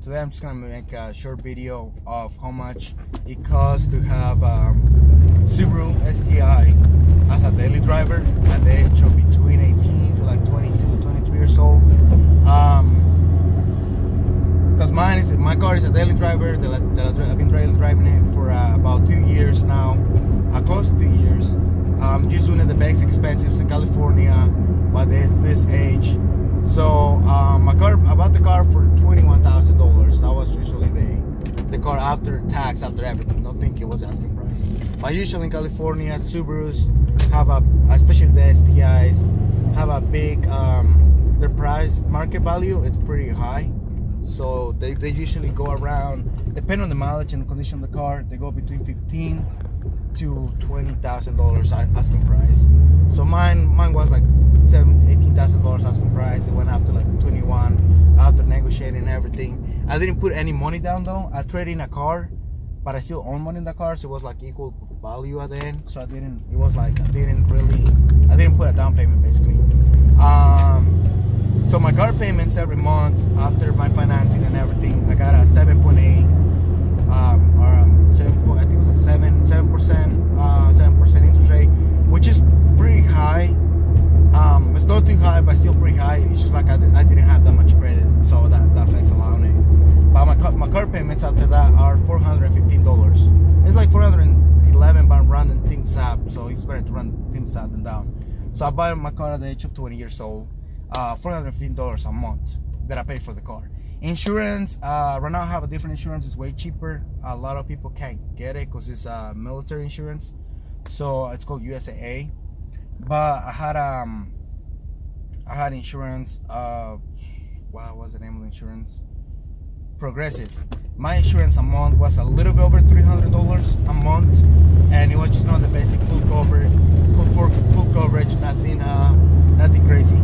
Today I'm just gonna make a short video of how much it costs to have Subaru STI as a daily driver at the age of between 18 to like 22, 23 years old. Because my car is a daily driver. I've been daily driving it for about 2 years now, close to 2 years. Just doing the basic expenses in California by this age. So I bought the car for $21,000. That was usually the car after tax, after everything. Don't think it was asking price. But usually in California, Subarus have especially the STIs, have a big their price market value. It's pretty high. So they usually go around, depending on the mileage and the condition of the car, they go between $15,000 to $20,000 asking price. So mine was like $18,000 asking price. It went up to like 21 after negotiating and everything. I didn't put any money down though. I traded in a car, but I still own money in the car, so it was like equal value at the end. So I didn't put a down payment basically. So my car payments every month after my financing and everything, I got a 7.8 I think it was a 7% interest rate, which is pretty high. It's not too high, but still pretty high. It's just like I didn't have that much credit, so that affects a lot on it. But my car payments after that are $415. It's like $411, but I'm running things up, so it's better to run things up and down. So I buy my car at the age of 20 years old. $415 a month that I pay for the car. Insurance, right now I have a different insurance. It's way cheaper. A lot of people can't get it because it's military insurance, so it's called USAA. But I had insurance. What was the name of the insurance? Progressive. My insurance a month was a little bit over $300 a month, and it was just not the basic full coverage, nothing crazy.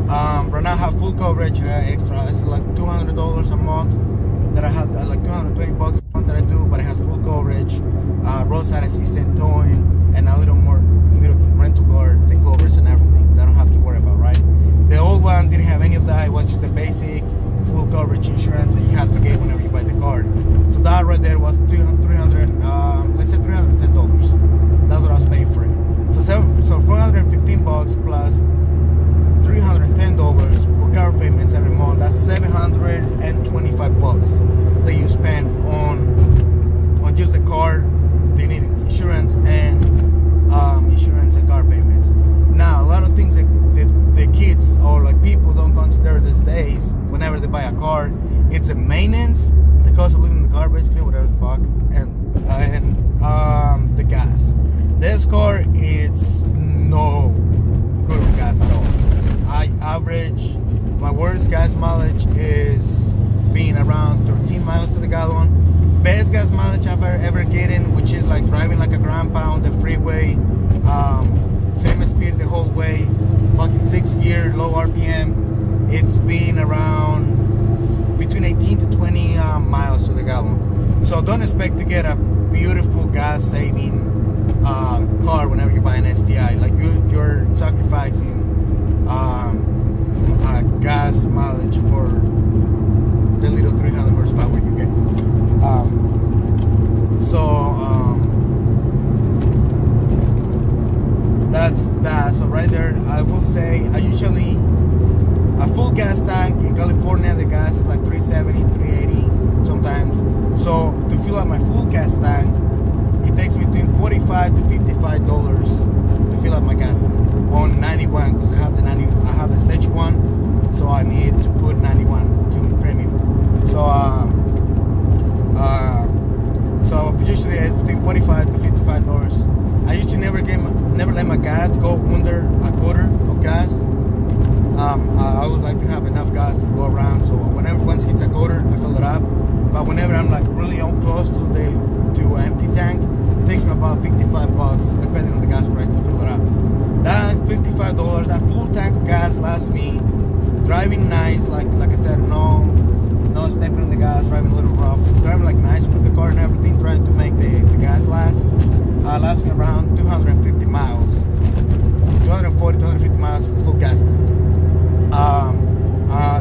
Right now I have full coverage, extra. It's like $200 a month that I have, like $220 a month that I do, but it has full coverage, roadside assistant, towing, and a little rental car, the covers and everything that I don't have to worry about, right? The old one didn't have any of that. It was just the basic full coverage insurance that you have to get whenever you buy the car. So that right there was let's say $310. That's what I was paying for it. So $415 plus $310 for car payments every month. That's $725 that you spend on just the car. They need insurance and car payments. Now a lot of things that the kids or like people don't consider these days whenever they buy a car, it's the maintenance, the cost of living in the car, basically, whatever the fuck, and the gas. This car, it's no good with gas at all. I average, my worst gas mileage is being around 13 miles to the gallon. Best gas mileage I've ever gotten, which is like driving like a grandpa on the freeway, same speed the whole way, fucking 6-year, low RPM. It's been around between 18 to 20 miles to the gallon. So don't expect to get a beautiful gas saving car whenever you buy an STI. Like you're sacrificing gas mileage for the little 300 horsepower you get. That's that. So right there, I will say I usually, a full gas tank in California, the gas is like $370, $380 sometimes. So to fill up my full gas tank, it takes me between $45 to $55 to fill up my gas tank on 91, because I have the stage 1, so I need to put 91 to premium. So usually it's between $45 to $55. I usually never let my gas go under a quarter of gas. I always like to have enough gas to go around, so once it hits a quarter, I fill it up. But whenever I'm like really close to an empty tank, it takes me about $55, depending on the gas price, to fill it up. That $55, that full tank of gas lasts me driving nice, like I said, no stepping on the gas, driving a little rough, driving like nice with the car and everything, trying to make the gas last me around 250 miles, 240, 250 miles for full gas tank.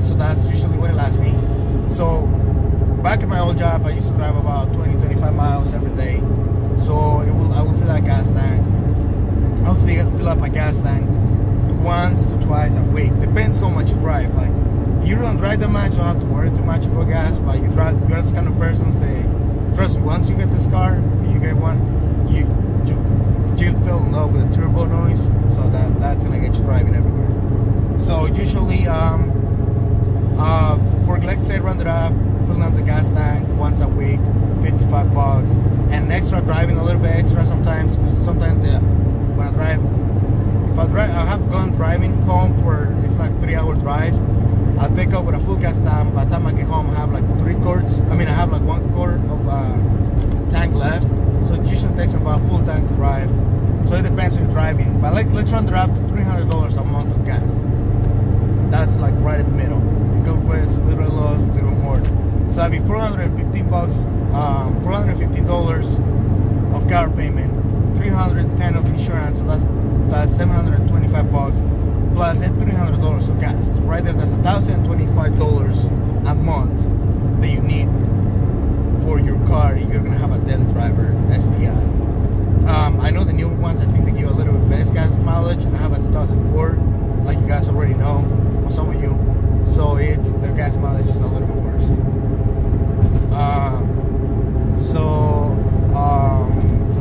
So that's usually what it lasts me. So $200 every day. So I will fill that gas tank. I'll fill up my gas tank once to twice a week. Depends how much you drive. Like, you don't drive that much, you don't have to worry too much about gas. But you're this kind of person that, trust me, once you get this car, you get one, you fell in love with the turbo noise. So that's gonna get you driving everywhere. So usually, for let's say round it off, filling up the gas tank once a week, $55, and extra driving a little bit extra sometimes. Sometimes when I drive, I have gone driving home for it's like 3-hour drive. I'll take over a full gas tank. By the time I get home, I have like 3 quarts. I mean, I have like 1 quart of tank left. So it usually takes me about a full tank to drive. So it depends on driving. But let's run it up to $300 a month of gas. That's like right in the middle. It goes with a little low, a little more. So that'd be $415, $415 of car payment, $310 of insurance. So that's $725 plus that $300 of gas. Right there, that's $1,025 a month that you need for your car if you're gonna have a daily driver STI. I know the newer ones, I think they give a little bit less gas mileage. I have a 2004, like you guys already know, or some of you. So the gas mileage is a little bit worse. So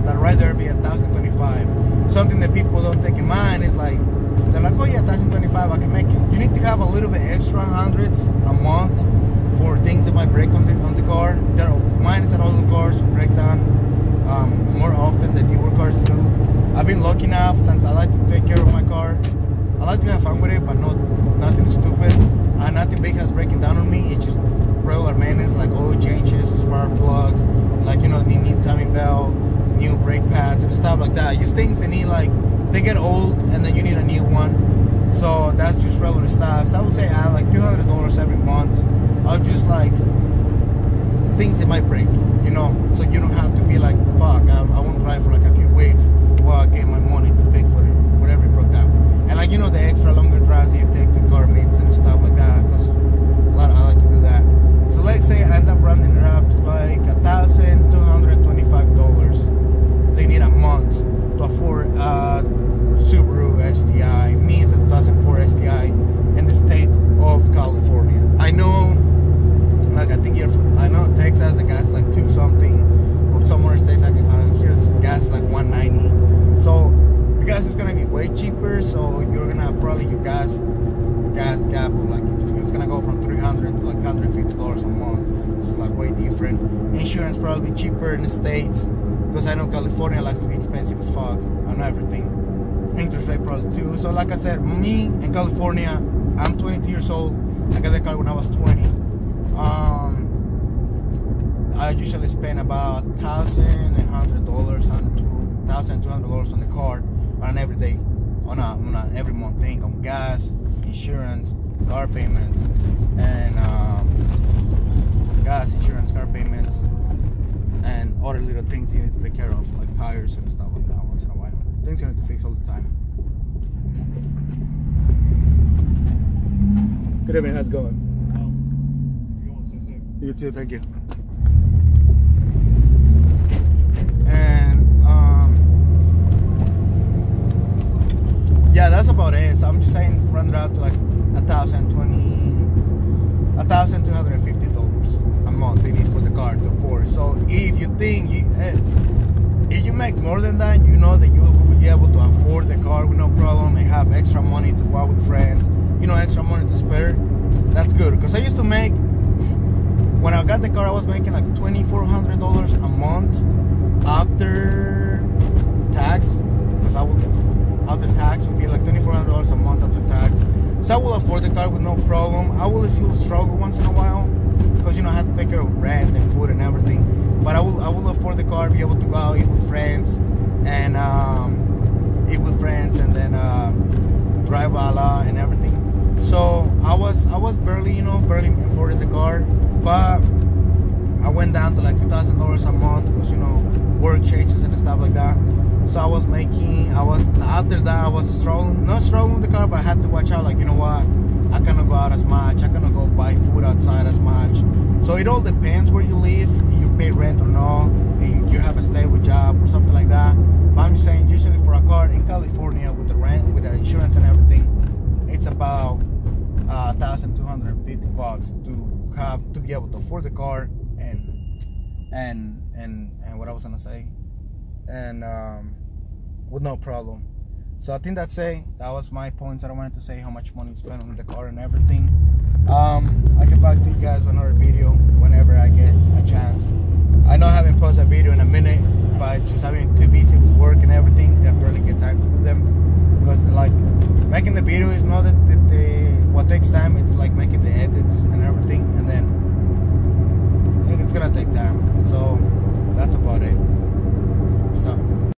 that right there be $1,025. Something that people don't take in mind is like, they're like, oh yeah, $1,025, I can make it. You need to have a little bit extra hundreds a month for things that might break on the car. Mine is an older car, so it breaks down more often than newer cars do. I've been lucky enough, since I like to take care of my car. I like to have fun with it, but nothing stupid. Nothing big has breaking down on me. It's just regular maintenance, like oil changes, spark plugs, like, you know, new timing belt, new brake pads and stuff like that. Just things that need, like, they get old and then you need a new one. So that's just regular stuff. So I would say I like $200 every month. I'll just like things that might break, you know, so you don't have to be like, fuck, I won't drive for like a few weeks while I get my money to fix whatever broke down. And like, you know, the extra longer drives that you take to car meets and stuff like that, because I like to do that. So let's say I end up running it up to like $1,225 they need a month to afford a Subaru STI. Me is a 2004 STI in the state of California. I know, like, I know Texas the gas like 2 something, or some other states like here it's gas like 190. So the gas is gonna be way cheaper. So you're gonna probably your gas gap will like it's gonna go from $300 to like $150 a month. It's like way different. Insurance probably cheaper in the States, because I know California likes to be expensive as fuck on everything. Interest rate probably too. So like I said, me in California, I'm 22 years old. I got the car when I was 20. I usually spend about $1,200 on the car on an everyday, on a every month thing, on gas, insurance, car payments, and gas, insurance, car payments, and other little things you need to take care of, like tires and stuff like that once in a while. Things you need to fix all the time. Good evening, how's it going? You too, thank you. And yeah, that's about it. So I'm just saying, run it out to like $1,250 a month they need for the car to afford. So if you think if you make more than that, you know that you will be able to afford the car with no problem and have extra money to go out with friends, you know, extra money to spare. That's good, because I used to make, when I got the car, I was making like $2,400 a month after tax, because after tax would be like $2,400 a month after tax. So I will afford the car with no problem. I will still struggle once in a while, because, you know, I have to take care of rent and food and everything. But I will afford the car, be able to go out, eat with friends, and then drive a lot and everything. So I was barely affording the car, but I went down to like $2,000 a month, because, you know, work changes and stuff like that. So after that I was not struggling with the car, but I had to watch out, like, you know what, I cannot go out as much, I cannot go buy food outside as much. So it all depends where you live, if you pay rent or not, if you have bucks to be able to afford the car and what I was gonna say, and with no problem. So I think that's it. That was my points that I wanted to say, how much money spent on the car and everything. I'll get back to you guys with another video whenever I get a chance. I know I haven't posted a video in a minute, but it's just having too busy with work and everything that I barely get time to do them. Because like making the video is not what takes time. It's like making the edits and everything, and then it's gonna take time. So that's about it. So